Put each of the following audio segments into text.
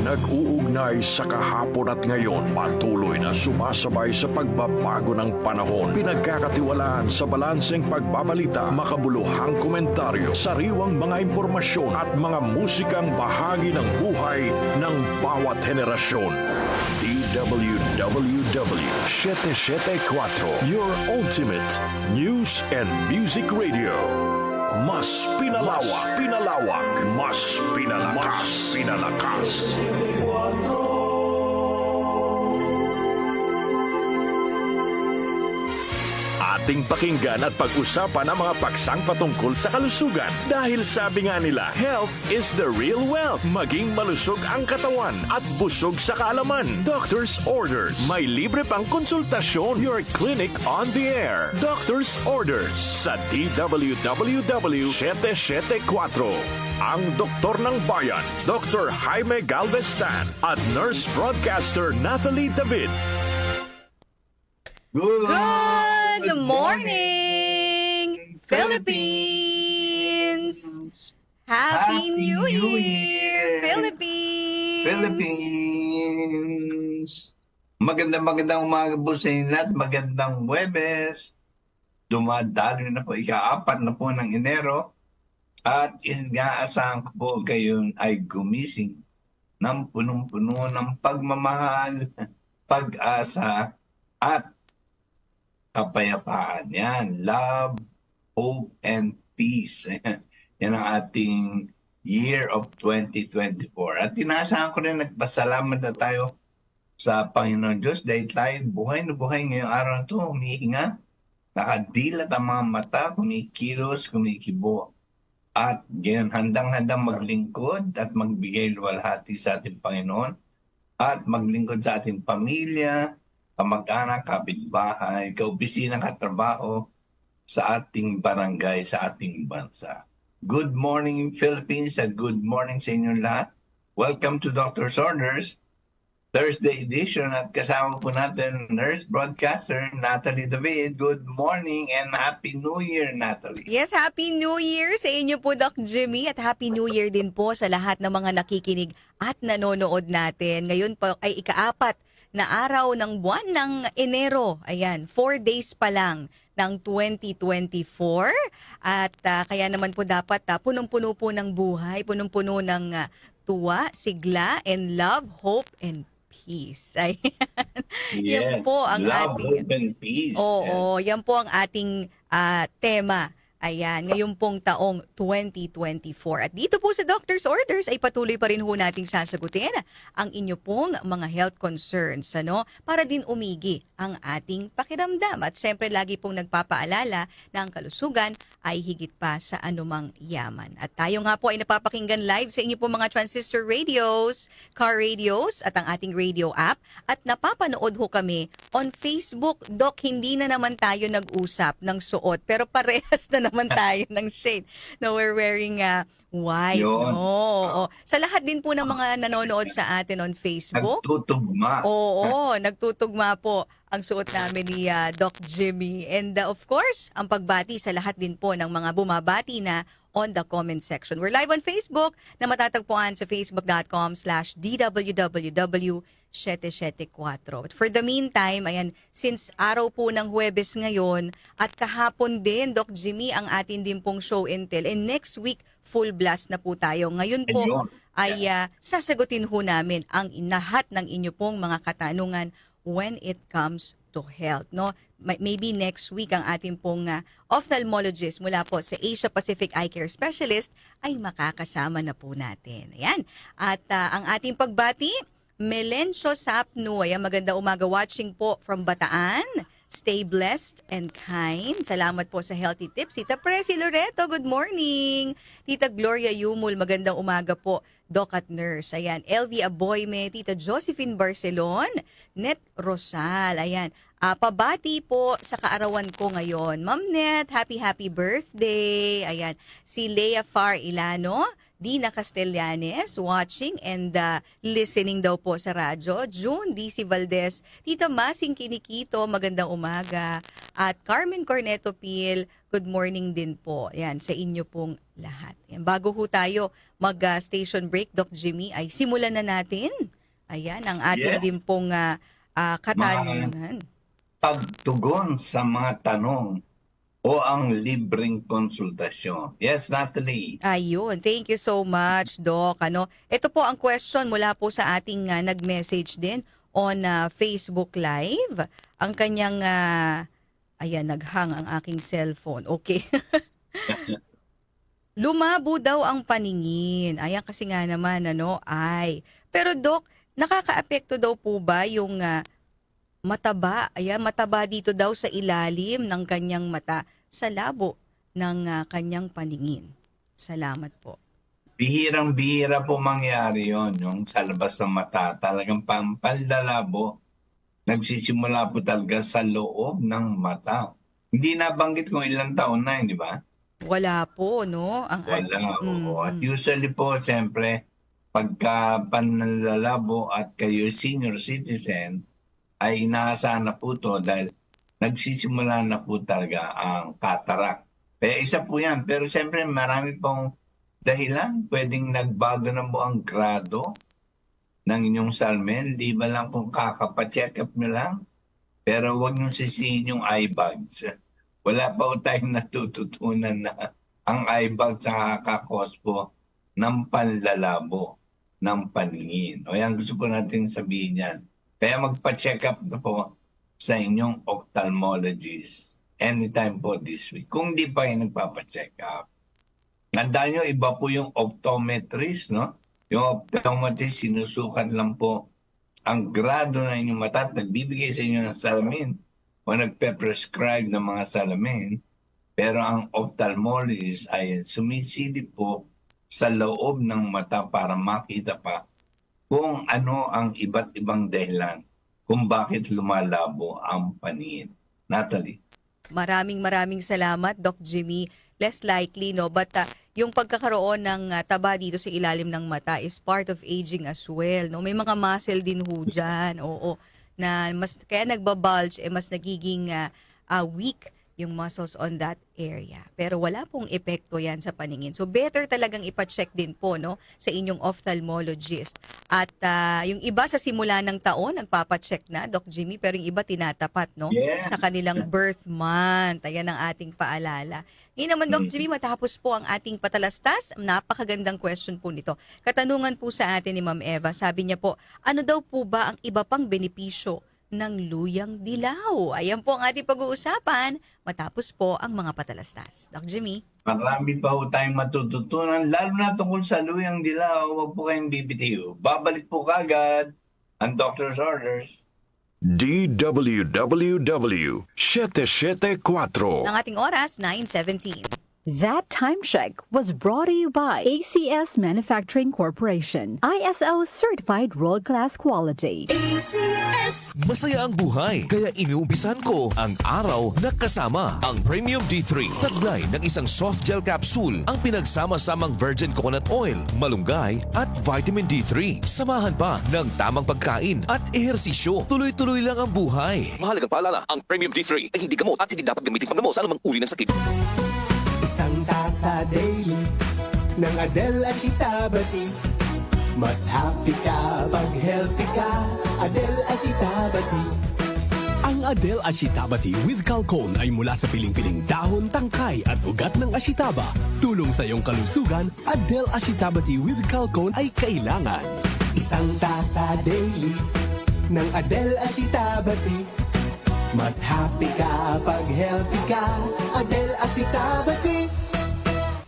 Nag-uugnay sa kahapon at ngayon, patuloy na sumasabay sa pagbabago ng panahon. Pinagkakatiwalaan sa balanseng pagbabalita, makabuluhang komentaryo, sariwang mga impormasyon at mga musikang bahagi ng buhay ng bawat henerasyon. DWWW 774, your ultimate news and music radio. Mas pinalawak, mas pinalakas. Ating pakinggan at pag-usapan ang mga paksang patungkol sa kalusugan. Dahil sabi nga nila, health is the real wealth. Maging malusog ang katawan at busog sa kaalaman. Doctor's Orders. May libre pang konsultasyon. Your clinic on the air. Doctor's Orders sa DWWW 774. Ang doktor ng bayan, Dr. Jaime Galvestan at nurse broadcaster Nathalie David. Good morning, Philippines! Happy New Year, Philippines! Magandang umaga po sa inyo lahat. Magandang Huwebes. Dumadalo na po, ika-4 na po ng Enero. At inaasahan ko po kayo ay gumising ng punong-puno ng pagmamahal, pag-asa, at kapayapaan. Yan. Love, hope, and peace. Yan ang ating year of 2024. At inaasahan ko rin, nagpasalamat na tayo sa Panginoon Diyos dahil tayo buhay na buhay ngayong araw na ito, humihinga, nakadilat ang mga mata, kumikilos, kumikibo. At ngayon, handang-handang maglingkod at magbigay luwalhati sa ating Panginoon at maglingkod sa ating pamilya, kamag-anak, kapitbahay, kaopisina, katrabaho sa ating barangay, sa ating bansa. Good morning, Philippines, at good morning sa inyo lahat. Welcome to Doctor's Orders, Thursday edition, at kasama po natin nurse broadcaster Nathalie David. Good morning and Happy New Year, Nathalie. Yes, Happy New Year sa inyo po, Doc Jimmy, at Happy New Year din po sa lahat ng mga nakikinig at nanonood natin. Ngayon po ay ika-4 na araw ng buwan ng Enero. Ayan, 4 days pa lang ng 2024. At kaya naman po dapat punong-puno po ng buhay, punong-puno ng tuwa, sigla, and love, hope, and peace. Ayan. Yan Yes, po ang love, ating... hope, and peace. Oo, yan po ang ating tema. Ayan, ngayon pong taong 2024. At dito po sa Doctor's Orders ay patuloy pa rin ho nating sasagutin ang inyo pong mga health concerns, ano, para din umigi ang ating pakiramdam. At syempre lagi pong nagpapaalala na ang kalusugan ay higit pa sa anumang yaman. At tayo nga po ay napapakinggan live sa inyo pong mga transistor radios, car radios at ang ating radio app. At napapanood ho kami on Facebook. Doc, hindi na naman tayo nag-usap ng suot pero parehas na naman tayo ng shade na we're wearing white. Yun. No. Sa lahat din po ng mga nanonood sa atin on Facebook. Nagtutugma. Oo, nagtutugma po ang suot namin ni Doc Jimmy. And of course, ang pagbati sa lahat din po ng mga bumabati na on the comment section. We're live on Facebook na matatagpuan sa facebook.com/DWWW774. But for the meantime, ayan, since araw po ng Huwebes ngayon at kahapon din, Doc Jimmy, ang atin din pong show and tell. And next week, full blast na po tayo. Ngayon po ay sasagutin ho namin ang lahat ng inyo pong mga katanungan when it comes to health, no? Maybe next week ang ating pong ophthalmologist mula po sa Asia Pacific Eye Care Specialist ay makakasama na po natin. Ayan. At ang ating pagbati, Melencio Sapno, ayan, maganda umaga watching po from Bataan. Stay blessed and kind. Salamat po sa healthy tips. Tita Presi Loreto, good morning. Tita Gloria Yumul, magandang umaga po. Doc at Nurse. Ayan. LV Aboyme, Tita Josephine Barcelon, Net Rosal. Ayan. Pabati po sa kaarawan ko ngayon. Ma'am Net, happy birthday. Ayan. Si Lea Far Ilano, Dina Castellanes watching and listening daw po sa radyo. June DC Valdez, Tita Masing Kinikito, magandang umaga. At Carmen Corneto Pil, good morning din po. Yan, sa inyo pong lahat. Yan, bago ho tayo mag-station break, Doc Jimmy, ay simulan na natin. Ayan, ang ating din pong katanungan. Pagtugon sa mga tanong o ang libreng konsultasyon. Yes, Natalie. Ayun, thank you so much, Doc. Ito po ang question mula po sa ating nag-message din on Facebook Live. Ang kanyang, ayan, naghang ang aking cellphone. Okay. Lumabo daw ang paningin. Ayan kasi nga naman, ay. Pero Doc, nakakaapekto daw po ba yung mataba? Ayan, mataba dito daw sa ilalim ng kanyang mata sa labo ng kanyang paningin. Salamat po. Bihirang-bihira po mangyari yon, yung sa labas ng mata. Talagang pampallalabo, nagsisimula po talaga sa loob ng mata. Hindi nabanggit kung ilang taon na, di ba? Wala po, no? Wala, oo. At usually po, siyempre, pagka panlalabo at kayo senior citizen, ay inaasahan na po to dahil nagsisimula na po talaga ang cataract. Kaya isa po yan. Pero siyempre marami pong dahilan. Pwedeng nagbago na po ang grado ng inyong salamin. Di ba lang kung kakapacheck up nyo lang? Pero huwag nyo sisihin yung eye bags. Wala pa po tayong natututunan na ang eye bags nakakakos po ng panlalabo ng paningin. O yan, gusto po natin sabihin yan. Kaya magpa-check up na po sa inyong ophthalmologist anytime po this week. Kung di pa kayo nagpapa-check up. Tandaan nyo, iba po yung optometrist, no? Yung optometrist, sinusukat lang po ang grado ng inyong mata at nagbibigay sa inyo ng salamin o nagpe-prescribe ng mga salamin. Pero ang ophthalmologist ay sumisilip po sa loob ng mata para makita pa kung ano ang iba't ibang dahilan kung bakit lumalabo ang paningin. Natalie. Maraming salamat, Doc Jimmy. Less likely, no? But yung pagkakaroon ng taba dito sa ilalim ng mata is part of aging as well, no? May mga muscle din ho dyan, oo, na kaya nagbabulge, mas nagiging weak yung muscles on that area. Pero wala pong epekto yan sa paningin. So better talagang ipa-check din po, no, sa inyong ophthalmologist. At yung iba sa simula ng taon, nagpapa-check na, Doc Jimmy, pero yung iba tinatapat, no, Yes. sa kanilang birth month. Ayan ang ating paalala. Ngayon naman, Doc Jimmy, matapos po ang ating patalastas, napakagandang question po nito. Katanungan po sa atin ni Ma'am Eva, sabi niya po, ano daw po ba ang iba pang benepisyo ng luyang dilaw? Ayan po ang ating pag-uusapan matapos po ang mga patalastas. Doc Jimmy? Marami pa po tayong matututunan, lalo na tungkol sa luyang dilaw. Huwag po kayong bibitiw. Babalik po kagad ang doctor's orders. DWWW 774. Ang ating oras, 9:17. That time check was brought to you by ACS Manufacturing Corporation. ISO certified world-class quality. Masaya ang buhay, kaya inuumpisan ko ang araw na kasama ang Premium D3. Taglay ng isang soft gel capsule, ang pinagsama-samang virgin coconut oil, malunggay at vitamin D3. Samahan pa ng tamang pagkain at ehersisyo. Tuloy-tuloy lang ang buhay. Mahalagang paalala, ang Premium D3 ay hindi gamot at hindi dapat gamitin panggamot sa anumang uri ng sakit. Isang tasa daily ng Adele Ashitabati. Mas happy ka pag healthy ka. Adele Ashitabati. Ang Adele Ashitabati with Calcone ay mula sa piling-piling dahon, tangkay at ugat ng ashitaba. Tulong sa iyong kalusugan, Adele Ashitabati with Calcone ay kailangan. Isang tasa daily ng Adele Ashitabati. Mas happy ka pag healthy ka. Adele Ashitabati.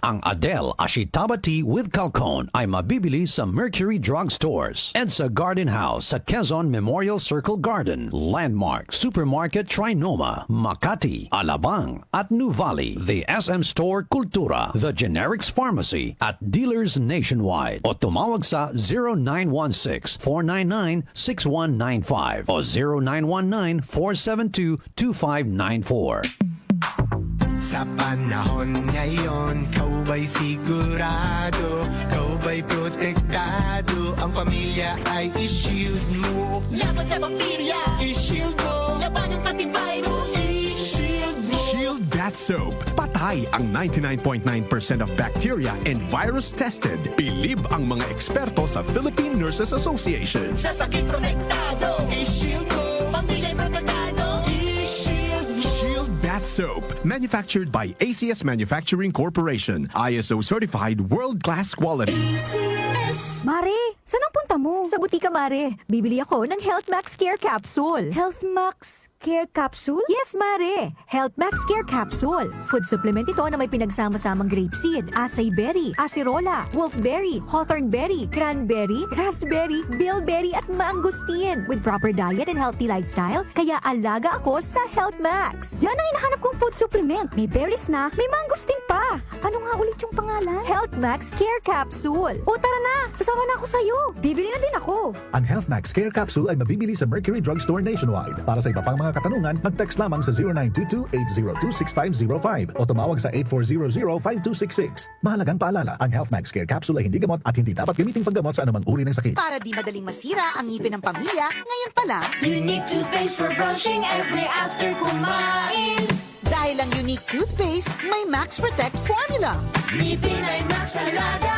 Ang Adele Ashitabati with Calcone ay mabibili sa Mercury Drug Stores, EDSA Garden House sa Quezon Memorial Circle Garden, Landmark Supermarket Trinoma, Makati, Alabang at Nuvali, the SM Store Kultura, the Generics Pharmacy at dealers nationwide o tumawag sa 0916-499-6195 o 0919-472-2594. Sa panahon ngayon, kau ba'y sigurado? Kau ba'y protektado? Ang pamilya ay i-shield mo. Laban sa bakterya, I-shield mo. labanan pati virus, I-shield mo. Shield Bath Soap. Patay ang 99.9% of bacteria and virus tested. Believe ang mga eksperto sa Philippine Nurses Association. sa sakit protektado, I-shield mo. pamilya protektado, I-shield mo. Shield Bath Soap. Manufactured by ACS Manufacturing Corporation. ISO certified world-class quality. Mare, saan ang punta mo? Sa butika, Mare. Bibili ako ng Health Max Care Capsule. Health Max Care Capsule? Yes, Mare. Health Max Care Capsule. Food supplement ito na may pinagsama-samang grapeseed, acai berry, acerola, wolfberry, hawthorn berry, cranberry, raspberry, bilberry at mangosteen. With proper diet and healthy lifestyle, kaya alaga ako sa Health Max. Yan ang hinahanap kong food supplement. May berries na, may mangosteen pa. Ano nga ulit yung pangalan? Health Max Care Capsule. O tara na, sasama na ako sa'yo. Bibili na din ako. Ang Health Max Care Capsule ay mabibili sa Mercury Drugstore nationwide. Para sa iba pang mga katanungan, mag-text lamang sa 0922-802-6505 o tumawag sa 8400-5266. Mahalagang paalala, ang Health Max Care Capsule ay hindi gamot at hindi dapat gamiting paggamot sa anumang uri ng sakit. Para di madaling masira ang ngipin ng pamilya, ngayon pa lang, unique toothpaste for brushing every after kumain. dahil ang unique toothpaste, may Max Protect formula. Ngipin ay Max Alaga,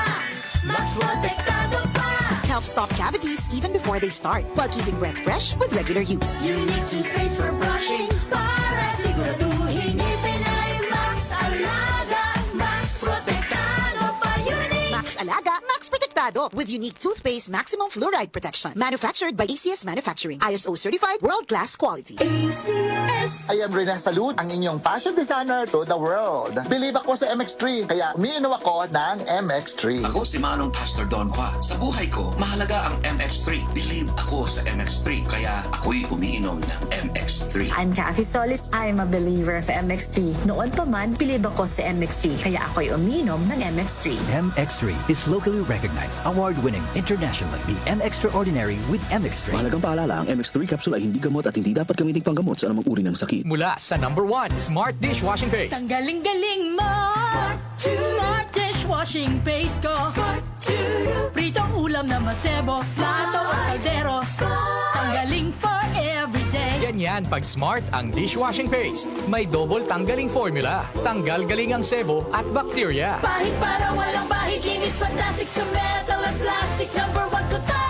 Max Protektado pa. Helps stop cavities even before they start, while keeping breath fresh with regular use. Unique toothpaste for brushing, para siguraduhin ngipin ay Max Alaga, Max Protektado pa. Unique Max Alaga, Max Protectado with unique toothpaste maximum fluoride protection. Manufactured by ACS Manufacturing. ISO certified world-class quality. ACS. I am Rene Salud, ang inyong fashion designer to the world. Believe ako sa MX3, kaya umiinom ako ng MX3. Ako si Manong Pastor Don Qua. Sa buhay ko, mahalaga ang MX3. Believe ako sa MX3, kaya ako'y umiinom ng MX3. I'm Kathy Solis. I'm a believer of MX3. Noon pa man, believe ako sa MX3, kaya ako'y umiinom ng MX3. MX3 is locally recognized, award-winning internationally. The Extraordinary with MX3. Mahalagang paalala, ang MX3 capsule ay hindi gamot at hindi dapat gamiting panggamot sa anumang uri ng sakit. Mula sa #1 Smart Dishwashing Paste. Ang galing-galing mo, Smart Dishwashing Paste ko. Pritong ulam na masebo, plato o kaldero. Tanggaling for everyday. Ganyan pag Smart ang dishwashing paste. May double tanggaling formula. Tanggal galing ang sebo at bakterya. Bahid para walang bahid, linis fantastic sa metal at plastic. #1 ko to.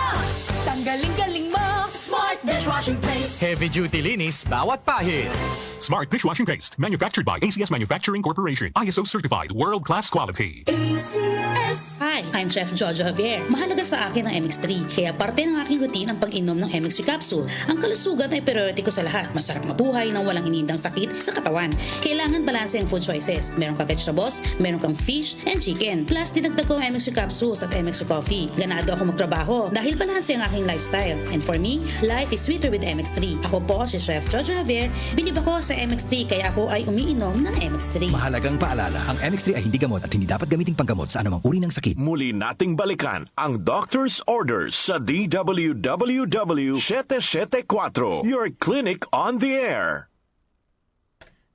Tanggaling-galing mo, Smart Dishwashing Paste. Heavy duty linis bawat pahid. Smart Dishwashing Paste, manufactured by ACS Manufacturing Corporation. ISO certified world-class quality. ACS. Hi, I'm Chef Jojo Javier. Mahalaga sa akin ang MX3, kaya parte ng aking routine ang pag-inom ng MX3 capsule. Ang kalusugan ay priority ko sa lahat. Masarap mabuhay nang walang inindang sakit sa katawan. Kailangan balanse ang food choices. Meron kang vegetables, meron kang fish and chicken. Plus, dinagdag ko ang MX3 capsules at MX3 coffee. Ganado ako magtrabaho dahil balanse ang aking lifestyle. And for me, life is sweeter with MX3. Ako po si Chef Jojo Javier. Binib ako sa MX3 kaya ako ay umiinom ng MX3. Mahalagang paalala, ang MX3 ay hindi gamot at hindi dapat gamiting panggamot sa anumang uri ng sakit. Muli nating balikan ang Doctor's Orders sa DWWW 774, your clinic on the air.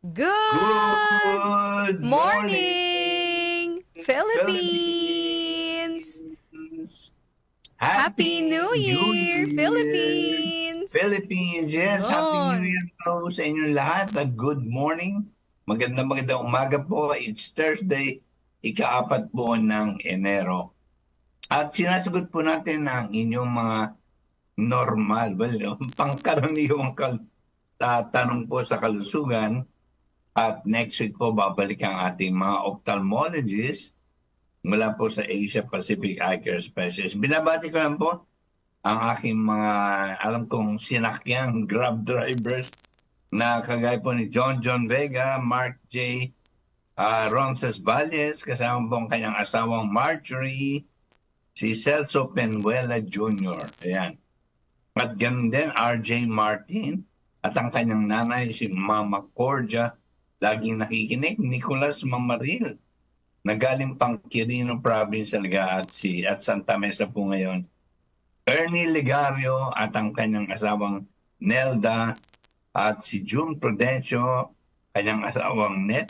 Good morning, Philippines! Happy New Year, Philippines! Philippines, yes. Happy New Year po sa inyong lahat at good morning. Magandang umaga po. It's Thursday, ika-4 po ng Enero. At sinasagot po natin ang inyong mga normal, pangkaraniwang tanong po sa kalusugan. At next week po, babalik ang ating mga ophthalmologists mula po sa Asia Pacific Eye Care Specialist. Binabati ko lang po ang aking mga, alam kong sinakyang Grab drivers na kagaya po ni John Vega, Mark J. Ronces Valles, kasama po ang kanyang asawang Marjorie, si Celso Penuela Jr. Ayan. At ganun din, RJ Martin, at ang kanyang nanay, si Mama Cordia, laging nakikinig, Nicolas Mamaril, na galing pang Quirino Province, at Santa Mesa po ngayon. Ernie Ligario at ang kanyang asawang Nelda at si June Prudencio, kanyang asawang Net,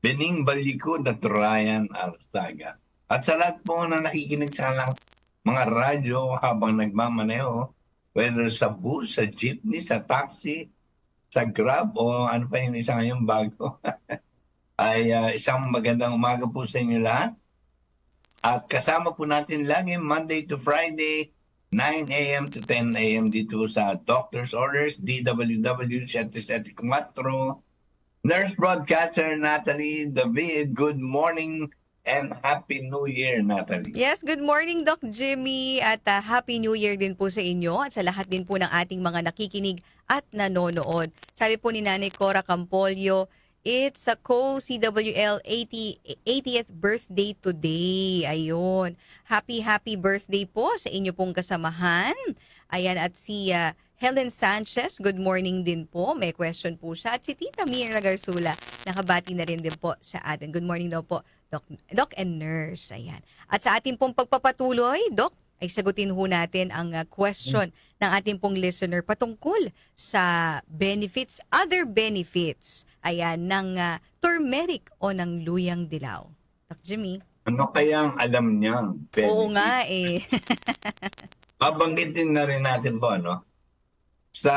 Bening Baliko at Ryan Arsaga. At sa lahat po na nakikinig sa lang mga radyo habang nagmamaneho, whether sa bus, sa jeepney, sa taxi, sa Grab, o ano pa yung isa ngayong bago, ay isang magandang umaga po sa inyo lahat. At kasama po natin lagi Monday to Friday, 9 a.m. to 10 a.m. dito sa Doctor's Orders, DWW 774. Nurse Broadcaster Natalie David, good morning and Happy New Year, Natalie. Yes, good morning, Doc Jimmy, at Happy New Year din po sa inyo at sa lahat din po ng ating mga nakikinig at nanonood. Sabi po ni Nanay Cora Campolio, it's a co-CWL 80th birthday today. Ayun. Happy birthday po sa inyo pong kasamahan. Ayan, at si Helen Sanchez, good morning din po. May question po siya. At si Tita Mira Garsula, nakabati na rin din po sa atin. Good morning daw po, Doc and Nurse. Ayan. At sa ating pong pagpapatuloy, Doc, ay sagutin ho natin ang question ng ating pong listener patungkol sa benefits, other benefits, ayan, ng turmeric o ng luyang dilaw. Doc Jimmy? Ano kayang alam niyang benefits? Oo nga eh. Babanggitin na rin natin po, ano? Sa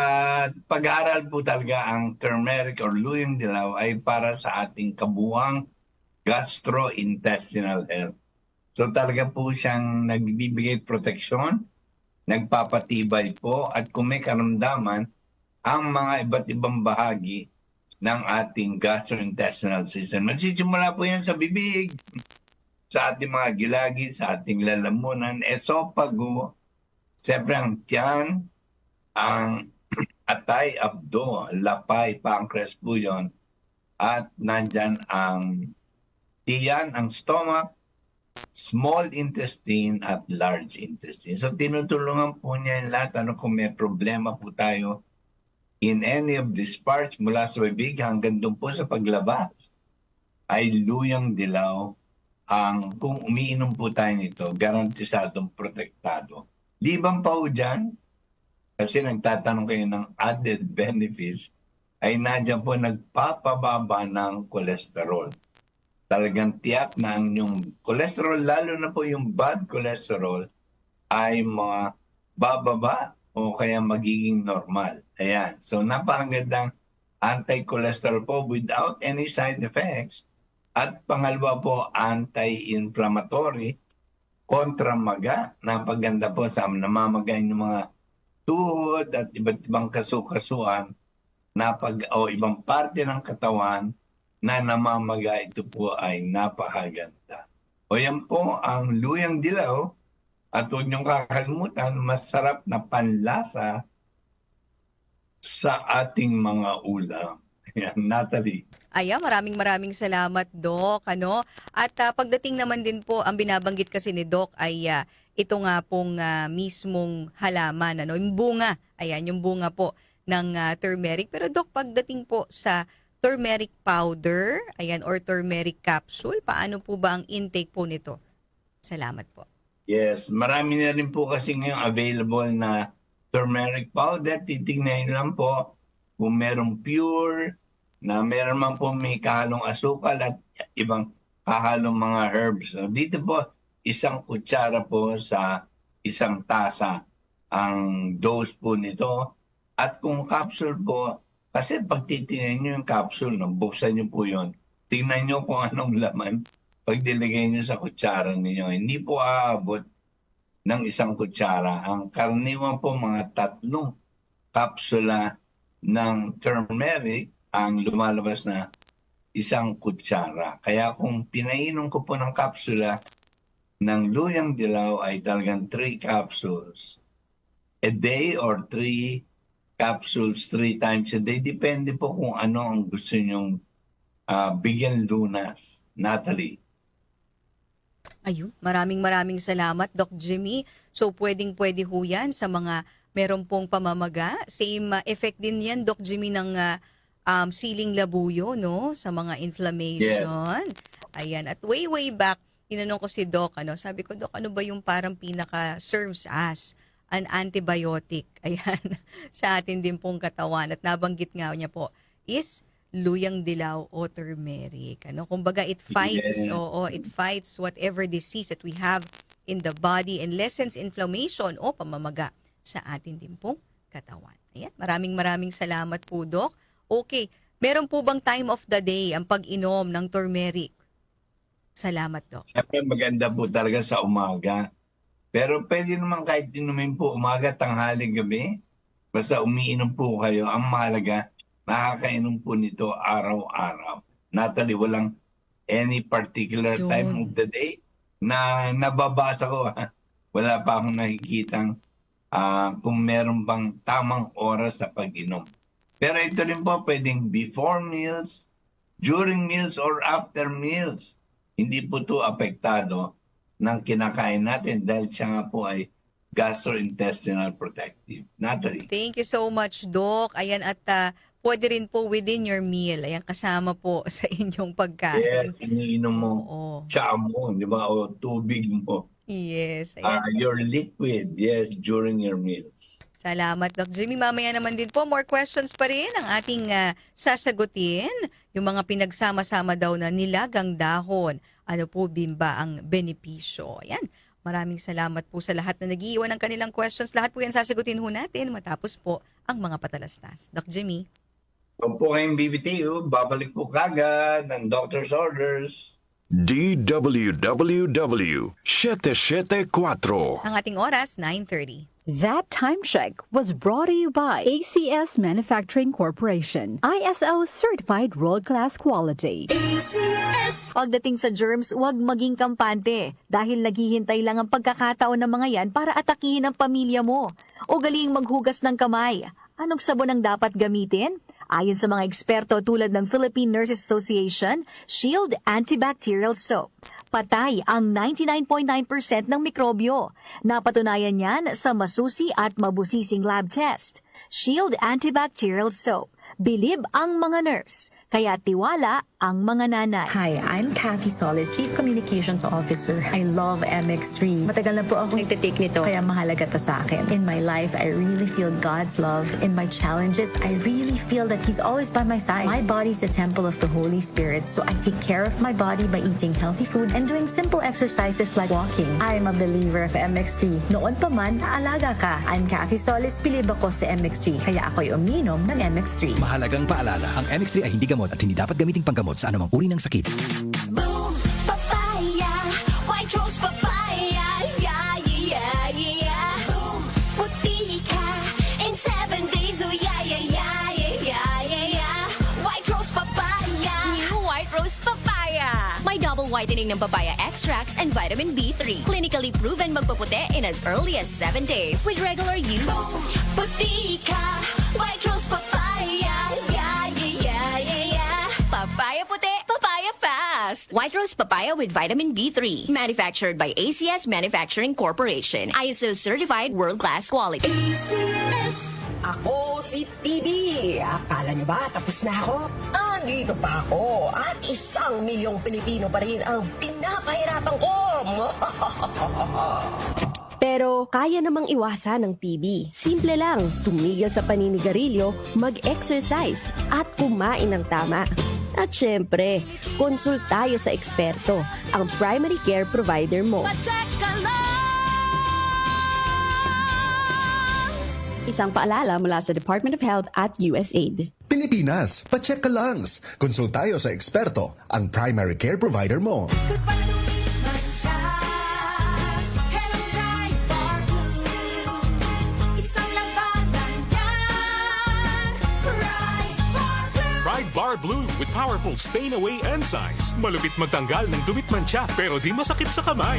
pag-aaral po talaga ang turmeric or luyang dilaw ay para sa ating kabuuang gastrointestinal health. So talaga po siyang nagbibigay proteksyon, nagpapatibay po, at kung may karamdaman, ang mga iba't ibang bahagi ng ating gastrointestinal system. Nagsisimula po yan sa bibig, sa ating mga gilagid, sa ating lalamunan, esophago, siyempre ang tiyan, ang atay, abdo, lapay, pancreas po yun, at nandyan ang tiyan, ang stomach, small intestine at large intestine. So tinutulungan po niya yung lahat. Ano kung may problema po tayo in any of these parts mula sa bibig hanggang doon po sa paglabas, ay luyang dilaw ang kung umiinom po tayo nito, garantisadong protektado. Liban pa po dyan, kasi nagtatanong kayo ng added benefits, ay nadyan po nagpapababa ng cholesterol. Talagang tiyak na ang yung cholesterol, lalo na po yung bad cholesterol, ay mga bababa o kaya magiging normal. Ayan. So napakagandang anti-cholesterol po without any side effects. At pangalawa po, anti-inflammatory, kontra maga. Napaganda po sa namamagay ng mga tuhod at iba't ibang kasukasuan o ibang parte ng katawan na namamaga. Ito po ay napakaganda. O yan po ang luyang dilaw, at huwag niyong kakalimutan, masarap na panlasa sa ating mga ulam. Yan, Natalie. Ayan, maraming salamat, Doc. Ano? At pagdating naman din po, ang binabanggit kasi ni Doc ay ito nga pong mismong halaman, ano? Yung bunga. Ayan, yung bunga po ng turmeric. Pero Doc, pagdating po sa turmeric powder, ayan, or turmeric capsule, paano po ba ang intake po nito? Salamat po. Yes, marami na rin po kasi ngayon available na turmeric powder. Titignan lang po kung merong pure, na meron man po may kahalong asukal at ibang kahalong mga herbs. So, dito po, isang kutsara po sa isang tasa ang dose po nito. At kung capsule po, kasi pag titingnan nyo yung capsule, buksan nyo po yun, tingnan nyo kung anong laman. Pag dilagay nyo sa kutsara ninyo, hindi po aabot ng isang kutsara. Ang karaniwan po mga 3 kapsula ng turmeric ang lumalabas na isang kutsara. Kaya kung pinainom ko po ng kapsula ng luyang dilaw ay talagang 3 capsules a day or 3 capsules 3 times a day. Depende po kung ano ang gusto nyong bigyan lunas. Natalie. Ayun, maraming salamat, Doc Jimmy. So, pwede ho yan sa mga meron pong pamamaga. Same effect din yan, Doc Jimmy, ng siling labuyo, no? Sa mga inflammation. Yeah. Ayan. At way back, tinanong ko si Doc, sabi ko, Doc, ano ba yung parang pinaka-serves as an antibiotic? Ayan. Sa atin din pong katawan. At nabanggit nga niya po is luyang dilaw o turmeric. Ano? Kumbaga, it fights, it fights whatever disease that we have in the body and lessens inflammation o pamamaga sa atin din pong katawan. Ayan, maraming salamat po, Doc. Okay, meron po bang time of the day ang pag-inom ng turmeric? Salamat, Doc. Siyempre maganda po talaga sa umaga. Pero pwede naman kahit inumin po umaga, tanghali, gabi. Basta umiinom po kayo. Ang mahalaga, nakakainom po nito araw-araw. Natalie, walang any particular time of the day na nababasa ko. Wala pa akong nakikitang kung meron bang tamang oras sa pag-inom. Pero ito rin po pwedeng before meals, during meals, or after meals. Hindi po ito apektado ng kinakain natin dahil siya nga po ay gastrointestinal protective. Natalie. Thank you so much, Doc. Ayan, at pwede rin po within your meal. Ayan, kasama po sa inyong pagkain. Yes, iniinom mo. Tsaa mo, di ba? O tubig mo. Yes. Ayan. Your liquid, yes, during your meals. Salamat, Doc Jimmy. Mamaya naman din po, more questions pa rin ang ating sasagutin. Yung mga pinagsama-sama daw na nilagang dahon. Ano po bimba ang benepisyo? Ayan. Maraming salamat po sa lahat na nag-iiwan ng kanilang questions. Lahat po yan sasagutin ho natin matapos po ang mga patalastas. Doc Jimmy. Kung po kayong BBTU, babalik po kagad ng doctor's orders. DWWW 774. Ang ating oras, 9:30. That time check was brought to you by ACS Manufacturing Corporation. ISO certified world-class quality. ACS! Pagdating sa germs, huwag maging kampante dahil naghihintay lang ang pagkakataon ng mga yan para atakihin ang pamilya mo. O galing maghugas ng kamay. Anong sabon ang dapat gamitin? Ayon sa mga eksperto tulad ng Philippine Nurses Association, Shield Antibacterial Soap. Patay ang 99.9% ng mikrobyo. Napatunayan yan sa masusi at mabusising lab test. Shield Antibacterial Soap. Bilib ang mga nurse, kaya tiwala ang mga nanay. Hi, I'm Kathy Solis, Chief Communications Officer. I love MX3. Matagal na po ako nagtitake nito, kaya mahalaga to sa akin. In my life, I really feel God's love. In my challenges, I really feel that He's always by my side. My body's the temple of the Holy Spirit, so I take care of my body by eating healthy food and doing simple exercises like walking. I'm a believer of MX3. Noon pa man, naalaga ka. I'm Kathy Solis, bilib ako sa MX3, kaya ako'y uminom ng MX3. Mahalagang paalala, ang MX3 ay hindi gamot at hindi dapat gamiting panggamot sa anumang uri ng sakit. Boom, papaya, white rose papaya, yeah, yeah, yeah. Boom, puti ka in 7 days, oh yeah, yeah, yeah, yeah, yeah, yeah. White rose papaya. New white rose papaya. May double whitening ng papaya extracts and vitamin B3. Clinically proven magpaputi in as early as 7 days with regular use. Boom, puti ka, white rose papaya. Papaya puti, papaya fast. White Rose Papaya with vitamin B3. Manufactured by ACS Manufacturing Corporation. ISO certified world-class quality. ACS! Ako si PB. Akala niyo ba tapos na ako? Andito pa ako. At 1 milyong Pilipino pa rin ang pinapahirapan ko. Pero kaya namang iwasan ng TB. Simple lang, tumigil sa paninigarilyo, mag-exercise, at kumain ng tama. At syempre, consult tayo sa eksperto, ang primary care provider mo. Isang paalala mula sa Department of Health at USAID. Pilipinas, pacheck ka langs. Consult tayo sa eksperto, ang primary care provider mo. Bar Blue with powerful stain-away enzymes. Malupit magtanggal ng dumit mancha pero di masakit sa kamay.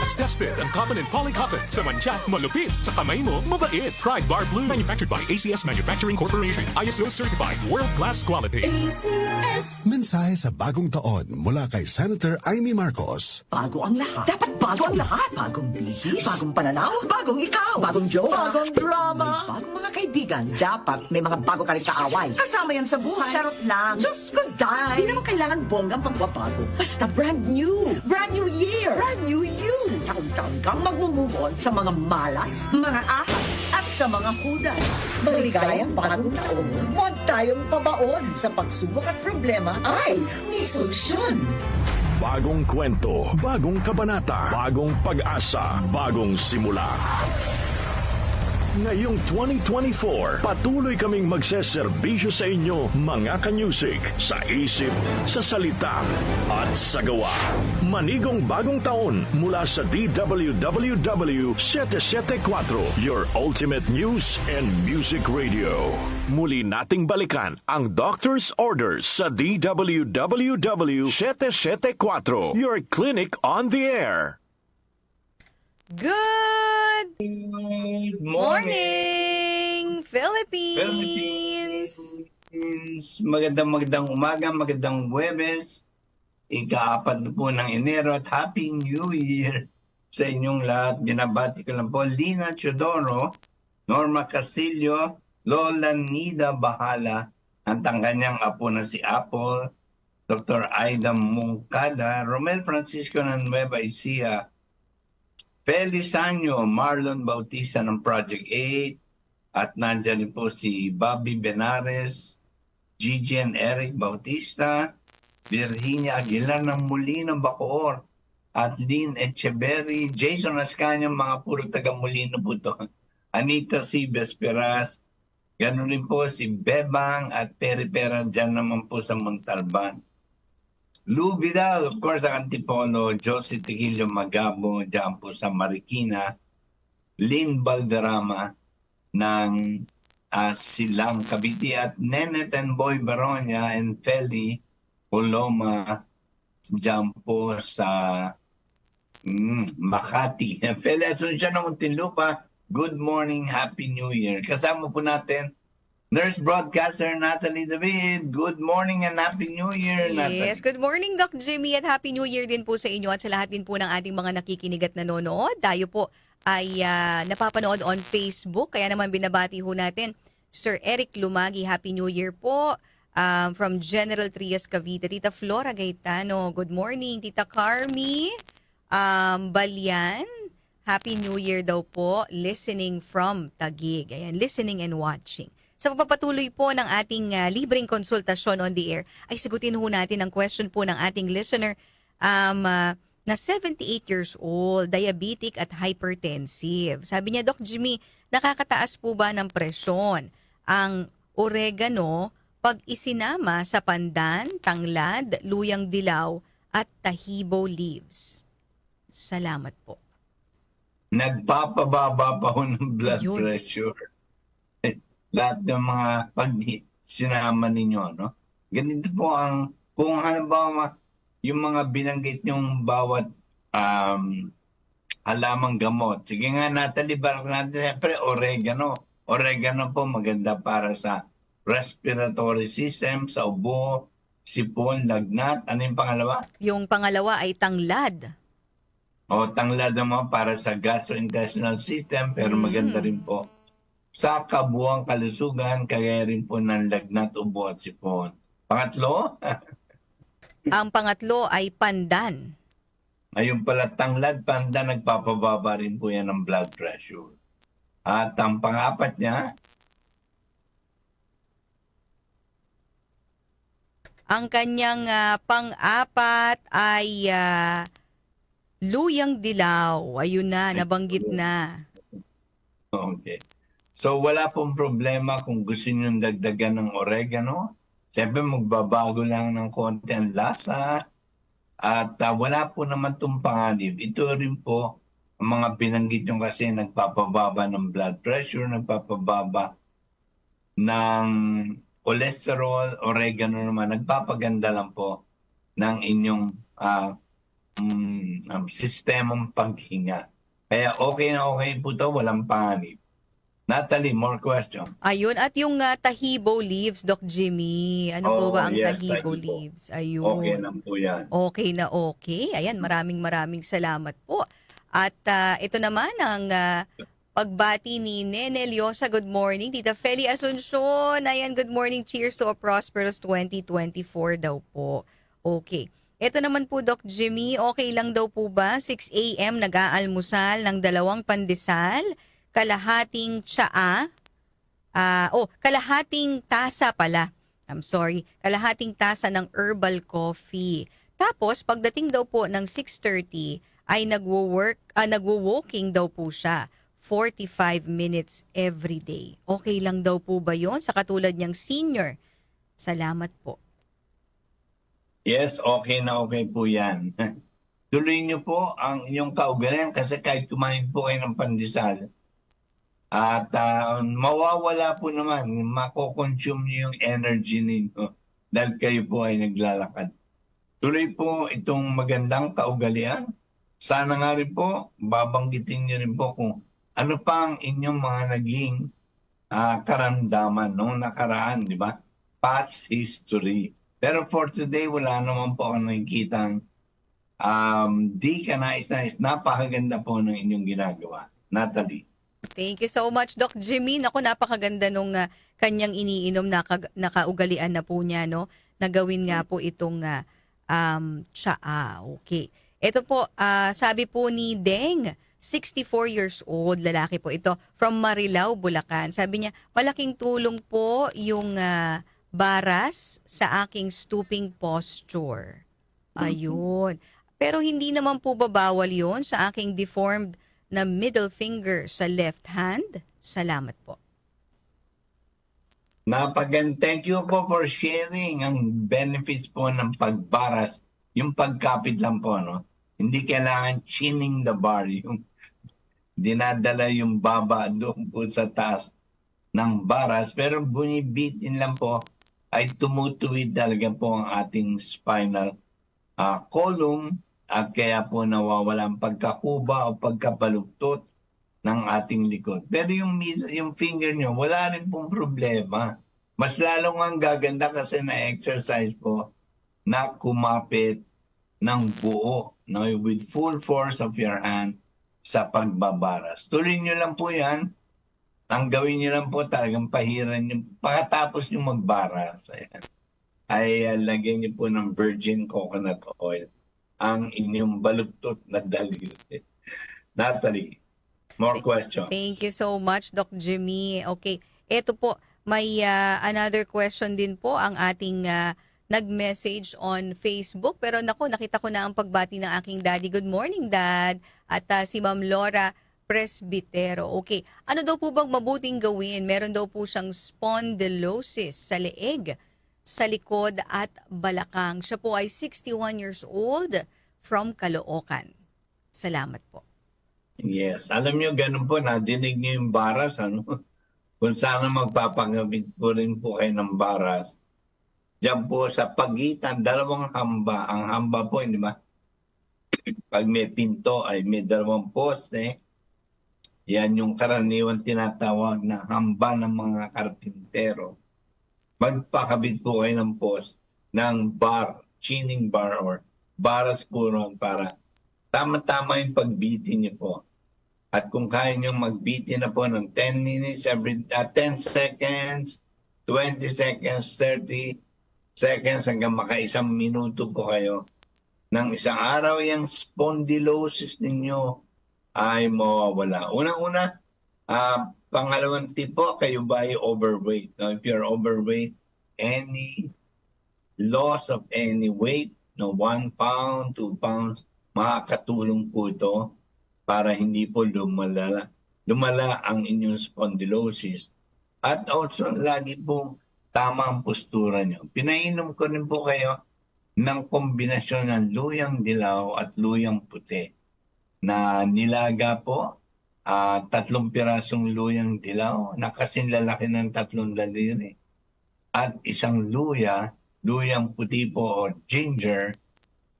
As tested ang cotton and polycotton. Sa mancha, malupit. Sa kamay mo, mabait. Pride Bar Blue. Manufactured by ACS Manufacturing Corporation. ISO certified world-class quality. ACS. Mensahe sa bagong taon mula kay Senator Amy Marcos. Bago ang lahat. Dapat bago ang lahat. Bagong bihis, bagong pananaw, bagong ikaw, bagong jowa, bagong drama, bagong mga kaibigan. Dapat may mga bago ka rin kaaway. Kasama yan sa buhay. Charot lang. Diyos ko, dahil. Di naman kailangan bonggang pagbabago. Basta brand new. Brand new year. Brand new you. Taon-taon kang mag-move on sa mga malas, mga ahas, at sa mga hudas. Maligayang bagong taon. Huwag tayong pabaon sa pagsubok at problema ay may solusyon. Bagong kwento, bagong kabanata, bagong pag-asa, bagong simula. Ngayong 2024, patuloy kaming magseserbisyo sa inyo, mga kanyusik, sa isip, sa salita, at sa gawa. Manigong bagong taon mula sa DWWW 774, your ultimate news and music radio. Muli nating balikan ang Doctor's Orders sa DWWW 774, your clinic on the air. Good morning, Philippines! Magandang umaga, magandang Huwebes, ika-4 na po ng Enero at Happy New Year sa inyong lahat. Binabati ko lang po Lina Chodoro, Norma Castillo, Lola Nida Bahala, at ang kanyang apo na si Apple, Dr. Aida Mungkada, Romel Francisco ng Nueva Ecija, Feli Sanyo, Marlon Bautista ng Project 8, at nandyan din po si Bobby Benares, Gigi and Eric Bautista, Virginia Aguilar ng Molino Bacoor, at Lynn Echeverry, Jason Ascanio, mga puro taga Molino po to. Anita C. Besperas, ganoon rin po si Bebang at Peri Pera dyan naman po sa Montalban. Lou Vidal, of course, ang Antipono, Josie Tequilio Magabo, dyan po sa Marikina, Lynn Balderrama ng Silang Cavite, at Nenet and Boy Baronia and Feli Coloma dyan po sa Makati. Feli Asuncion ng Muntinlupa, good morning, Happy New Year. Kasama po natin Nurse Broadcaster Natalie David, good morning and Happy New Year, Natalie. Yes, good morning Doc Jimmy at Happy New Year din po sa inyo at sa lahat din po ng ating mga nakikinig at nanonood. Tayo po ay napapanood on Facebook, kaya naman binabati ho natin Sir Eric Lumagi, Happy New Year po. From General Trias Cavite, Tita Flora Gaetano, good morning. Tita Carmi Balyan, Happy New Year daw po, listening from Taguig. Ayan, listening and watching. Sa pagpapatuloy po ng ating libreng konsultasyon on the air, ay sagutin ho natin ang question po ng ating listener na 78 years old, diabetic at hypertensive. Sabi niya, Doc Jimmy, nakakataas po ba ng presyon ang oregano pag isinama sa pandan, tanglad, luyang dilaw at tahibo leaves? Salamat po. Nagpapababa pa ho ng blood pressure. Lahat ng mga pag sinama ninyo, no? Ganito po ang, kung halimbawa, yung mga binanggit nyong bawat halamang gamot. Sige nga, Natalie, barak natin, siyempre, oregano. Oregano po maganda para sa respiratory system, sa ubo, sipon, lagnat. Ano yung pangalawa? Yung pangalawa ay tanglad. O, tanglad naman para sa gastrointestinal system, pero maganda rin po sa kabuang kalusugan, kagaya rin po ng lagnat, ubo at sipon. Pangatlo? Ang pangatlo ay pandan. Ayun pala, tanglad, pandan, nagpapababa rin po yan ng blood pressure. At ang pang-apat niya? Ang kanyang pang-apat ay luyang dilaw. Ayun na, nabanggit na. Okay. So wala pong problema kung gusto nyo dagdagan ng oregano. Siyempre magbabago lang ng konti ang lasa. At wala po naman itong panganib. Ito rin po, ang mga binanggit nyo kasi nagpapababa ng blood pressure, nagpapababa ng cholesterol, oregano naman, nagpapaganda lang po ng inyong sistemang paghinga. Kaya okay na okay po ito, walang panganib. Natalie, more question. Ayun, at yung tahibo leaves, Doc Jimmy. Ano po ba ang tahibo leaves? Ayun. Okay na po yan. Okay na okay. Ayan, maraming salamat po. At ito naman ang pagbati ni Nene Liosa. Good morning. Tita Feli Asuncion. Ayan, good morning. Cheers to a prosperous 2024 daw po. Okay. Ito naman po, Doc Jimmy, okay lang daw po ba 6 a.m. nag-aalmusal ng 2 pandesal, kalahating tsaa, kalahating tasa pala. I'm sorry, kalahating tasa ng herbal coffee. Tapos, pagdating daw po ng 6:30, ay nagwo-walking daw po siya. 45 minutes every day. Okay lang daw po ba yon sa katulad niyang senior? Salamat po. Yes, okay na okay po yan. Tuloy niyo po ang inyong kaugalian kasi kahit kumain po kayo ng pandesal at mawawala po naman, mako-consume niyo yung energy ninyo dahil kayo po ay naglalakad. Tuloy po itong magandang kaugalian. Sana nga rin po, babanggitin niyo rin po kung ano pa ang inyong mga naging karamdaman noong nakaraan, di ba? Past history. Pero for today, wala naman po ako nakikitang di ka nais-nais. Napakaganda po ng inyong ginagawa. Natalie. Thank you so much, Doc Jimmy. Naku, napakaganda nung kanyang iniinom na nakaugalian na po niya, no? Nagawin nga po itong tsaa. Okay. Ito po, sabi po ni Deng, 64 years old, lalaki po ito, from Marilao, Bulacan. Sabi niya, malaking tulong po yung baras sa aking stooping posture. Ayun. Pero hindi naman po babawal yon sa aking deformed na middle finger sa left hand. Salamat po. Thank you po for sharing ang benefits po ng pagbaras. Yung pagkapit lang po, no? Hindi kailangan chinning the bar. Yung dinadala yung baba doon po sa taas ng baras. Pero bunibitin lang po ay tumutuwid talaga po ang ating spinal column at kaya po nawawala ang pagkakuba o pagkapaluktot ng ating likod. Pero yung finger nyo, wala rin pong problema. Mas lalong ang gaganda kasi na-exercise po na kumapit ng buo, no? With full force of your hand sa pagbabaras. Tuloy nyo lang po yan. Ang gawin nyo lang po talagang pahiran nyo. Pagkatapos nyo magbaras, ay lagyan nyo po ng virgin coconut oil ang inyong baluktot na daliri. Natalie, more questions. Thank you so much, Doc Jimmy. Okay, ito po, may another question din po ang ating nag-message on Facebook. Pero naku, nakita ko na ang pagbati ng aking daddy. Good morning, Dad. At si Ma'am Laura Presbitero. Okay, ano daw po bang mabuting gawin? Meron daw po siyang spondylosis sa leeg, sa likod at balakang. Siya po ay 61 years old from Caloocan. Salamat po. Yes, alam nyo, ganun po, nadinig nyo yung baras, ano? Kung saan magpapagabit po rin po kayo ng baras. Diyan po sa pagitan, dalawang hamba. Ang hamba po, di ba? Pag may pinto ay may dalawang poste. Yan yung karaniwan tinatawag na hamba ng mga karpintero. Magpakabit po kayo ng post ng bar, chinning bar or baras po ron para tama-tama yung pagbitin niyo po. At kung kaya nyo magbitin na po ng 10 minutes, 10 seconds, 20 seconds, 30 seconds, hanggang maka-1 minuto po kayo. Nang isang araw, yung spondylosis ninyo ay mawawala. Unang-una, pangalawang tip po, kayo ba ay overweight? Now, if you're overweight, any loss of any weight, 1 pound, 2 pounds, makakatulong po ito para hindi po lumala ang inyong spondylosis. At also, lagi po tama ang postura nyo. Pinainom ko rin po kayo ng kombinasyon ng luyang dilaw at luyang puti na nilaga po. 3 pirasong luyang dilaw na kasing lalaki ng 3 daliri. At isang luyang puti po o ginger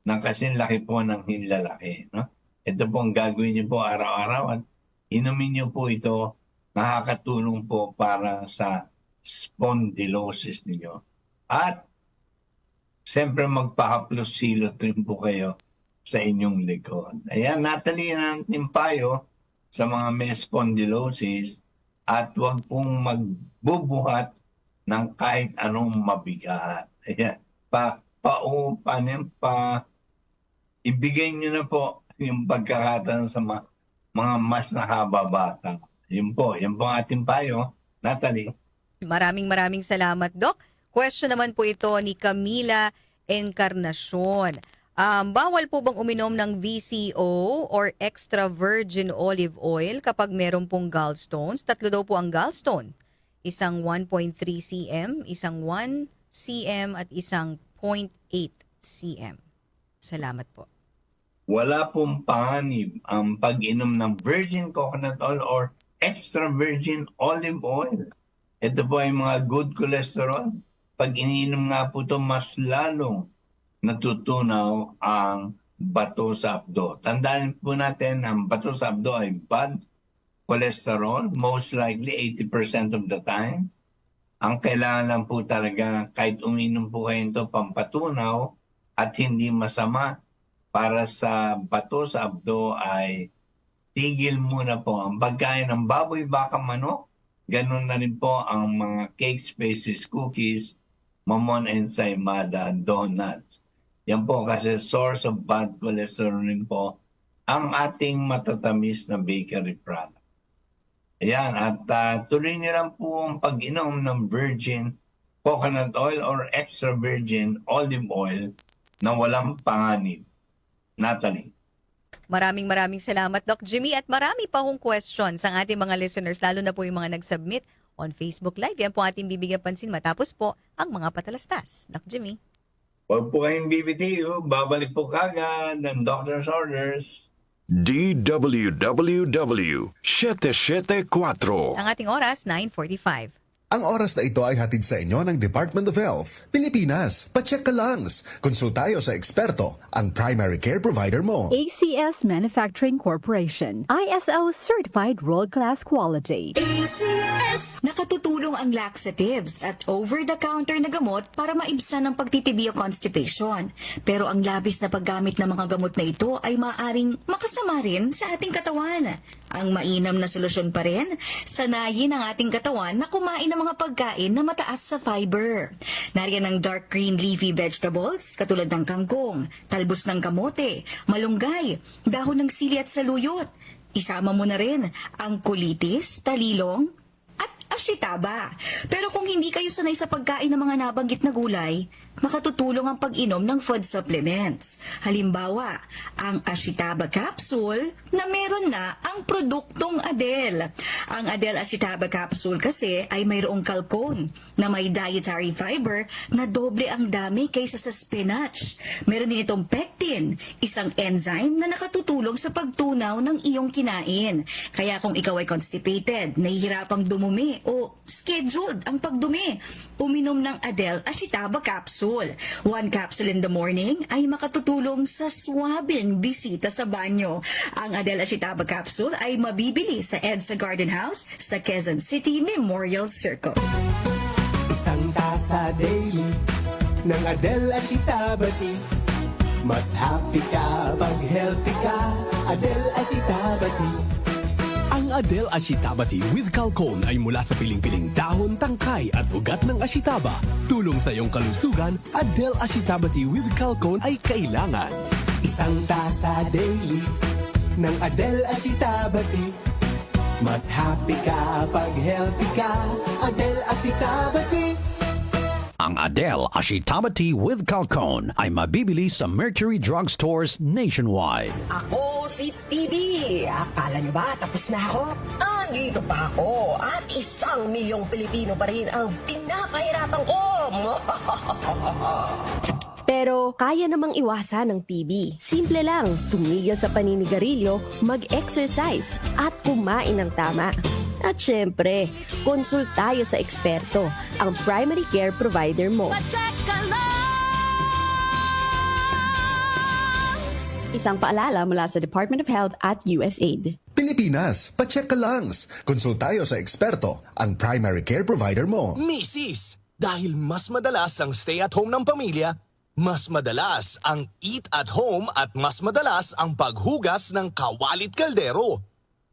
na kasing laki po ng hinlalaki. No? Ito po ang gagawin niyo po araw-araw at inumin niyo po ito, nakakatulong po para sa spondylosis niyo. At siyempre magpa-haplos silot rin po kayo sa inyong likod. Ayan, Natalie, natin payo sa mga may spondylosis at huwag pong magbubuhat ng kahit anong mabigat. Ayan, ibigay nyo na po yung pagkakataon sa mga mas nakababata. Yun po ang ating payo. Natalie. Maraming salamat, Doc. Question naman po ito ni Camila Encarnacion. Bawal po bang uminom ng VCO or extra virgin olive oil kapag meron pong gallstones? 3 daw po ang gallstone. Isang 1.3 cm, isang 1 cm at isang 0.8 cm. Salamat po. Wala pong panganib ang pag-inom ng virgin coconut oil or extra virgin olive oil. Ito po ay mga good cholesterol. Pag iniinom nga po ito, mas lalong natutunaw ang bato sa abdo. Tandaan po natin, ang bato sa abdo ay bad cholesterol, most likely 80% of the time. Ang kailangan lang po talaga, kahit uminom po kayo ito, pampatunaw at hindi masama para sa bato sa abdo ay tigil muna po ang pagkain ng baboy, baka, manok. Ganun na rin po ang mga cakes, pastries, cookies, mamon, ensaymada, donuts. Yan po kasi source of bad cholesterol rin po ang ating matatamis na bakery product. Ayan, at tuloy niyo lang po ang pag-inom ng virgin coconut oil or extra virgin olive oil na walang panganib. Natalie. Maraming salamat, Doc Jimmy. At marami pa hong questions ang ating mga listeners, lalo na po yung mga nag-submit on Facebook Live. Yan po ating bibigyan pansin matapos po ang mga patalastas. Doc Jimmy. Huwag po kayong BBTU. Babalik po kagad ng doctor's orders. DWWW 774. Ang ating oras, 9:45. Ang oras na ito ay hatid sa inyo ng Department of Health. Pilipinas, pacheck ka langs. Konsultayo sa eksperto, ang primary care provider mo. ACS Manufacturing Corporation. ISO Certified World-Class Quality. ACS! Nakatutulong ang laxatives at over-the-counter na gamot para maibsan ang pagtitibi o constipation. Pero ang labis na paggamit ng mga gamot na ito ay maaaring makasama rin sa ating katawan. Ang mainam na solusyon pa rin, sanayin ang ating katawan na kumain ng mga pagkain na mataas sa fiber. Nariyan ang dark green leafy vegetables katulad ng kangkong, talbos ng kamote, malunggay, dahon ng sili at saluyot. Isama mo na rin ang kulitis, talilong, at ashitaba. Pero kung hindi kayo sanay sa pagkain ng mga nabanggit na gulay, makatutulong ang pag-inom ng food supplements. Halimbawa, ang Ashitaba capsule na meron na ang produktong Adele. Ang Adele Ashitaba capsule kasi ay mayroong kalkon na may dietary fiber na doble ang dami kaysa sa spinach. Meron din itong pectin, isang enzyme na nakatutulong sa pagtunaw ng iyong kinain. Kaya kung ikaw ay constipated, nahihirapang dumumi o scheduled ang pagdumi, uminom ng Adele Ashitaba capsule. 1 capsule in the morning ay makatutulong sa swabing bisita sa banyo. Ang Adele Ashitaba capsule ay mabibili sa EDSA Garden House sa Quezon City Memorial Circle. Isang tasa daily ng Adele Ashitaba tea. Mas happy ka pag healthy ka. Adele Ashitaba tea. Ang Adele Ashitaba Tea with Calcone ay mula sa piling-piling dahon, tangkay at ugat ng Ashitaba. Tulong sa iyong kalusugan, Adele Ashitaba Tea with Calcone ay kailangan. Isang tasa daily ng Adele Ashitaba Tea. Mas happy ka pag healthy ka. Adele Ashitaba Tea. Ang Adele Ashitaba Tea with Calcone ay mabibili sa Mercury Drugstores nationwide. Ako si TB. Akala niyo ba tapos na ako? Andito pa ako at 1 milyong Pilipino pa rin ang pinapahirapan ko. Pero kaya namang iwasan ng TB. Simple lang, tumigil sa paninigarilyo, mag-exercise at kumain ng tama. At syempre, konsultayo sa eksperto, ang primary care provider mo. Isang paalala mula sa Department of Health at USAID. Pilipinas, pacheck ka langs. Konsultayo sa eksperto, ang primary care provider mo. Misis, dahil mas madalas ang stay at home ng pamilya, mas madalas ang eat at home at mas madalas ang paghugas ng kawalit kaldero.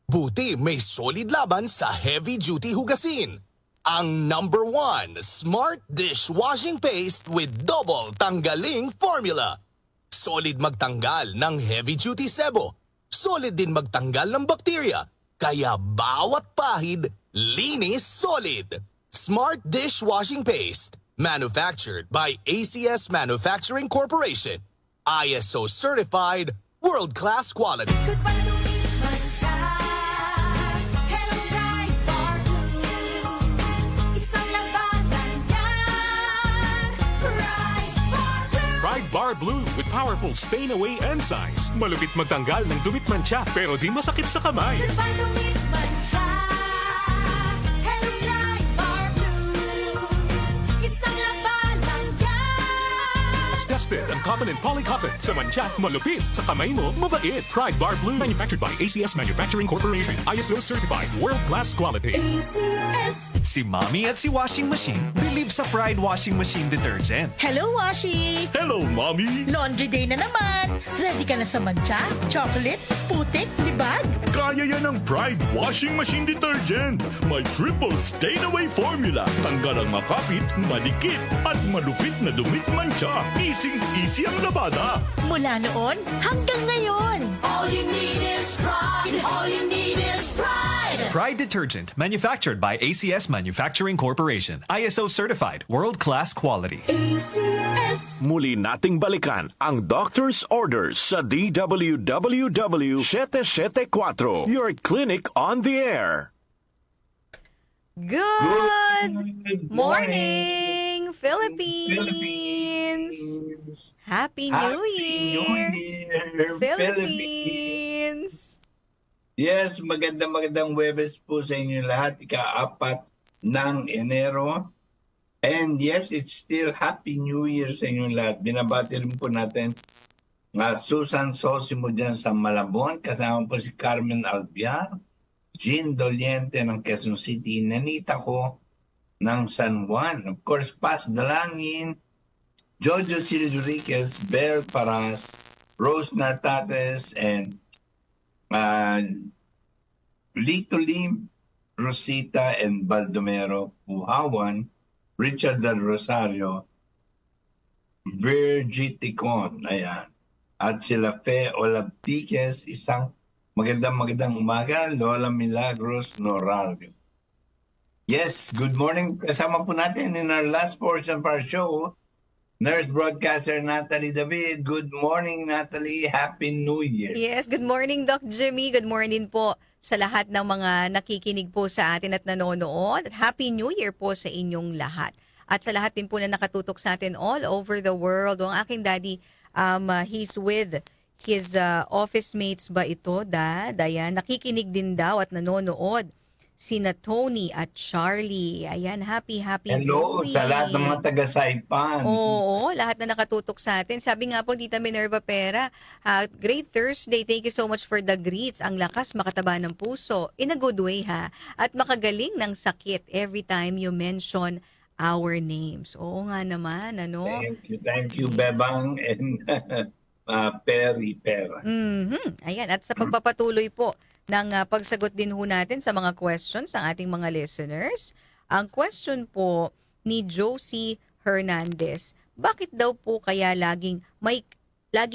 Buti may solid laban sa heavy-duty hugasin. ang #1 Smart Dishwashing Paste with double tanggaling formula. Solid magtanggal ng heavy-duty sebo. Solid din magtanggal ng bakterya. Kaya bawat pahid, linis solid. Smart Dishwashing Paste. Manufactured by ACS Manufacturing Corporation. ISO certified, world-class quality. Pride Bar Blue with powerful stain-away enzymes. Malupit magtanggal ng dumit mancha pero di masakit sa kamay. As tested ang cotton and polycotton. Sa mancha, malupit. Sa kamay mo, mabait. Pride Bar Blue. Manufactured by ACS Manufacturing Corporation. ISO certified, world-class quality. Si Mommy at si Washing Machine believe sa Pride Washing Machine Detergent. Hello, Washi! Hello, Mommy! Laundry day na naman! Ready ka na sa mancha, chocolate, putik, libag? Kaya yan ng Pride Washing Machine Detergent. May triple stain-away formula. Tanggal ang makapit, madikit, at malupit na dumit mancha. Easy ang labada. Mula noon hanggang ngayon. All you need is pride. All you need is pride. Pride Detergent, manufactured by ACS Manufacturing Corporation. ISO certified, world-class quality. ACS. Muli nating balikan ang doctor's orders sa DWWW 774. Your clinic on the air. Good morning, Philippines! Happy New Year! Philippines! Yes, magandang Huwebes po sa inyo lahat. Ika-4 ng Enero. And yes, it's still Happy New Year sa inyo lahat. Binabati rin po natin nga Susan Sosimo dyan sa Malabon. Kasama po si Carmen Albiar, Jean Doliente ng Quezon City, Nanita ko ng San Juan. Of course, Paz Dalangin, Jojo Silveriquez, Bel Paras, Rose Natates, and Lito Lim, Rosita, and Baldomero Puhawan, Richard Del Rosario, Virgie Ticon, ayan. At sila Fe Olabtiques, isang magandang umaga, Lola Milagros Norario. Yes, good morning. Kasama po natin in our last portion of our show, Nurse Broadcaster Natalie David. Good morning, Natalie. Happy New Year. Yes, good morning, Doc Jimmy. Good morning po sa lahat ng mga nakikinig po sa atin at nanonood. At Happy New Year po sa inyong lahat. At sa lahat din po na nakatutok sa atin all over the world. Ang aking daddy, he's with his office mates ba ito, Dayan? Nakikinig din daw at nanonood. Sina Tony at Charlie. Ayan, happy Hello, New Year. sa lahat ng mga taga-Saipan. Oo, lahat na nakatutok sa atin. Sabi nga po, Tita Minerva Pera, great Thursday. Thank you so much for the greets. Ang lakas, makataba ng puso. In a good way, ha? At makagaling ng sakit every time you mention our names. Oo nga naman, ano? Thank you, Bebang and Perry Pera. Ayan, at sa pagpapatuloy po ng pagsagot din ho natin sa mga questions ng ating mga listeners. Ang question po ni Josie Hernandez, bakit daw po kaya lagi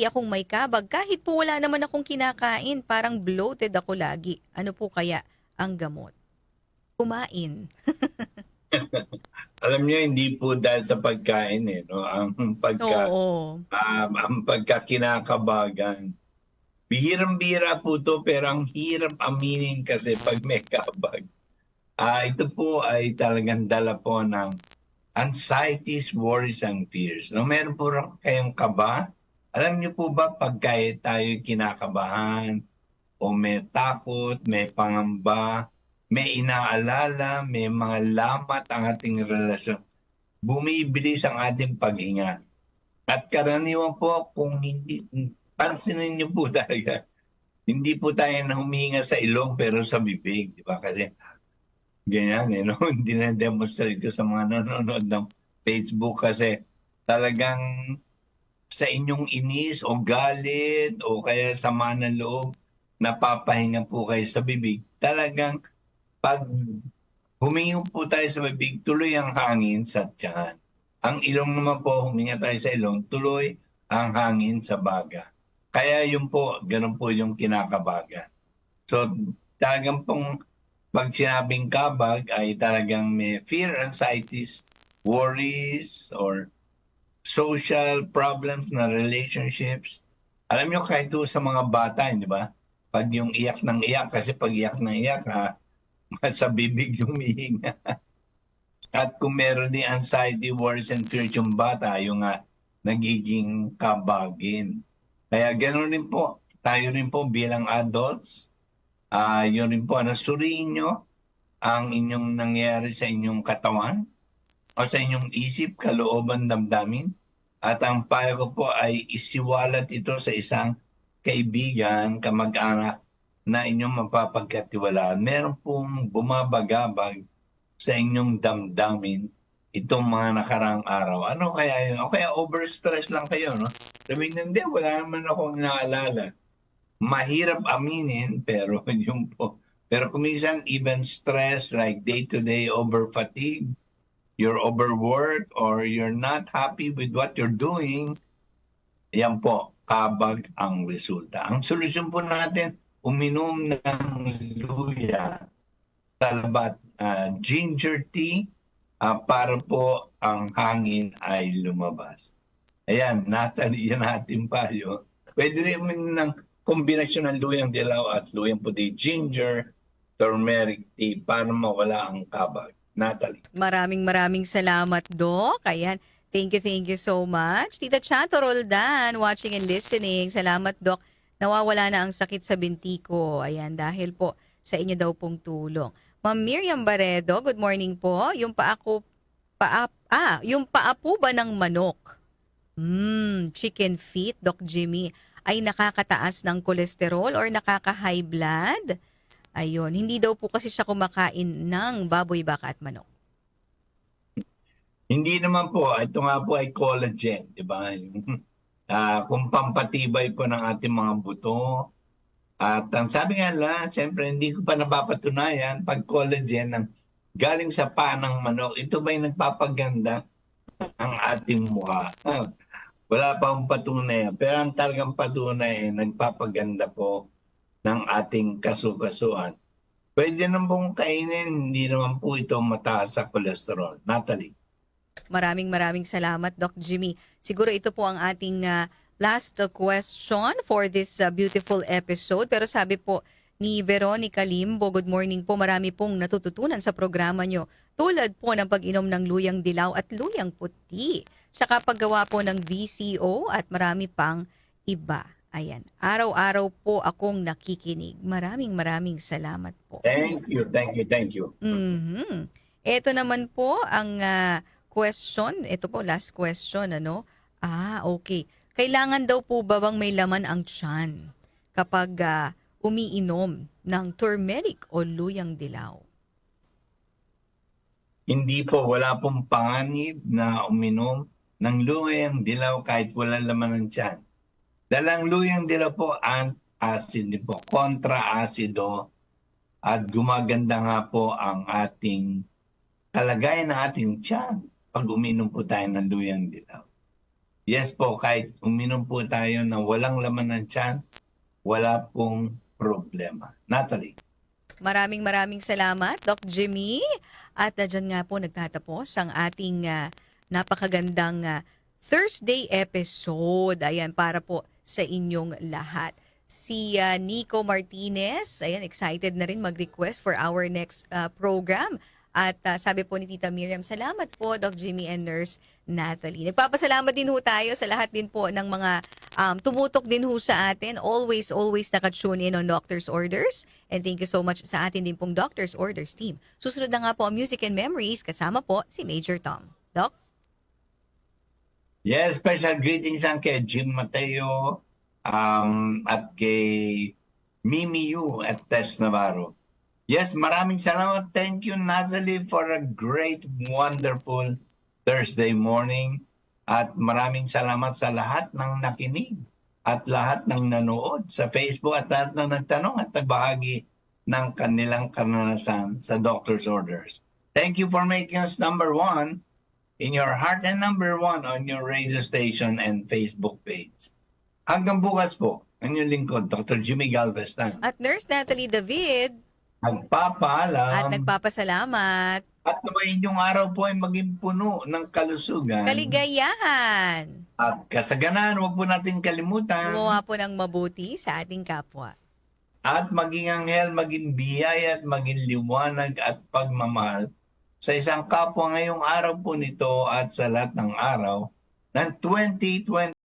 akong may kabag kahit po wala naman akong kinakain, parang bloated ako lagi. Ano po kaya ang gamot? Kumain. Alam niyo, hindi po dahil sa pagkain no? Ang pagkakinakabagan. Bihirang-bihira po to, pero ang hirap aminin kasi pag may kabag. Ito po ay talagang dala po ng anxieties, worries, and fears. No, meron po kayong kaba. Alam niyo po ba pag tayo kinakabahan o may takot, may pangamba, may inaalala, may mga lamat ang ating relasyon, bumibilis ang ating paghinga. At karaniwan po kung hindi, pansinin niyo po talaga, hindi po tayo na humihinga sa ilong pero sa bibig, di ba? Kasi ganyan, no? Hindi na demonstrate ko sa mga nanonood ng Facebook kasi talagang sa inyong inis o galit o kaya sama ng loob, napapahinga po kayo sa bibig. Talagang pag huminga po tayo sa bibig, tuloy ang hangin sa tiyan. Ang ilong naman po, huminga tayo sa ilong, tuloy ang hangin sa baga. Kaya yun po, ganun po yung kinakabagan. So, talagang pong pag sinabing kabag ay talagang may fear, anxieties, worries, or social problems na relationships. Alam nyo, kahit doon sa mga bata, di ba? Pag yung iyak ng iyak, kasi pag iyak ng iyak, sa bibig yung hihinga. At kung meron din anxiety, worries, and fears yung bata, yung nagiging kabagin. Kaya ganoon rin po, tayo rin po bilang adults, yun rin po, nasuriin nyo ang inyong nangyayari sa inyong katawan o sa inyong isip, kalooban, damdamin. At ang payo ko po ay isiwalat ito sa isang kaibigan, kamag-anak na inyong mapapagkatiwalaan. Meron pong bumabagabag sa inyong damdamin itong mga nakarang araw. Ano kaya yun? O kaya overstress lang kayo, no? Sabihin nyo, hindi, wala naman akong naalala. Mahirap aminin, pero yun po. Pero kuminsan, even stress, like day-to-day over-fatigue, you're overworked, or you're not happy with what you're doing, yan po, kabag ang resulta. Ang solusyon po natin, uminom ng luya, talabat, ginger tea, para po ang hangin ay lumabas. Ayan, natalian natin payo. Pwede rin uminom ng kombinasyon ng luyang dilaw at luyang puti, ginger, turmeric tea para mawala ang kabag. Natalie. Maraming salamat, Doc. Ayan. Thank you so much. Tita Chato Roldan, watching and listening. Salamat, Doc. Nawawala na ang sakit sa binti ko. Ayan, dahil po sa inyo daw pong tulong. Ma'am Miriam Baredo, good morning po. Yung paa po ba ng manok? Chicken feet, Doc Jimmy, ay nakakataas ng kolesterol or nakaka-high blood? Ayun, hindi daw po kasi siya kumakain ng baboy, baka at manok. Hindi naman po. Ito nga po ay collagen, di ba? Kung pampatibay po ng ating mga buto. At ang sabi nga lang, siyempre hindi ko pa napapatunayan, pag collagen ng galing sa paa ng manok, ito ba yung nagpapaganda ng ating mukha? Wala pa akong patunay. Pero ang talagang patunay, nagpapaganda po ng ating kasukasuan. Pwede naman pong kainin, hindi naman po ito mataas sa kolesterol. Natalie. Maraming salamat, Doc Jimmy. Siguro ito po ang ating last question for this beautiful episode. Pero sabi po ni Veronica Limbo, good morning po. Marami pong natututunan sa programa nyo. Tulad po ng pag-inom ng luyang dilaw at luyang puti. Sa kapaggawa po ng VCO at marami pang iba. Ayan. Araw-araw po akong nakikinig. Maraming salamat po. Thank you. Ito naman po ang question. Ito po, last question, ano? Okay. Kailangan daw po ba bang may laman ang tiyan kapag umiinom ng turmeric o luyang dilaw? Hindi po, wala pong panganib na uminom ng luyang dilaw kahit wala laman ng tiyan. Dalang luyang dilaw po, acid din po, kontra-acido, at gumaganda nga po ang ating kalagayan ng ating tiyan pag uminom po tayo ng luyang dilaw. Yes po, kahit uminom po tayo ng walang laman ng tiyan, wala pong problema. Natalie. Maraming salamat, Doc Jimmy. At dyan nga po nagtatapos ang ating napakagandang Thursday episode. Ayan, para po sa inyong lahat. Si Nico Martinez, ayan, excited na rin mag-request for our next program. At sabi po ni Tita Miriam, salamat po, Doc Jimmy and Nurse Natalie. Nagpapasalamat din ho tayo sa lahat din po ng mga tumutok din ho sa atin. Always naka-tune in on Doctor's Orders. And thank you so much sa atin din pong Doctor's Orders team. Susunod na nga po ang Music and Memories, kasama po si Major Tom. Doc? Yes, special greetings lang kay Jim Mateo at kay Mimi Yu at Tess Navarro. Yes, maraming salamat. Thank you, Natalie, for a great, wonderful Thursday morning. At maraming salamat sa lahat ng nakinig at lahat ng nanood sa Facebook at lahat ng nagtanong at nagbahagi ng kanilang karanasan sa Doctor's Orders. Thank you for making us number one in your heart and number one on your radio station and Facebook page. Hanggang bukas po, ang inyong lingkod, Dr. Jimmy Galvestan. At Nurse Natalie David. Nagpapaalam. At nagpapasalamat. At naman inyong araw po ay maging puno ng kalusugan. Kaligayahan. At kasaganan, huwag po natin kalimutan. Gumawa po ng mabuti sa ating kapwa. At maging anghel, maging biyaya at maging liwanag at pagmamahal sa isang kapwa ngayong araw po nito at sa lahat ng araw ng 2020.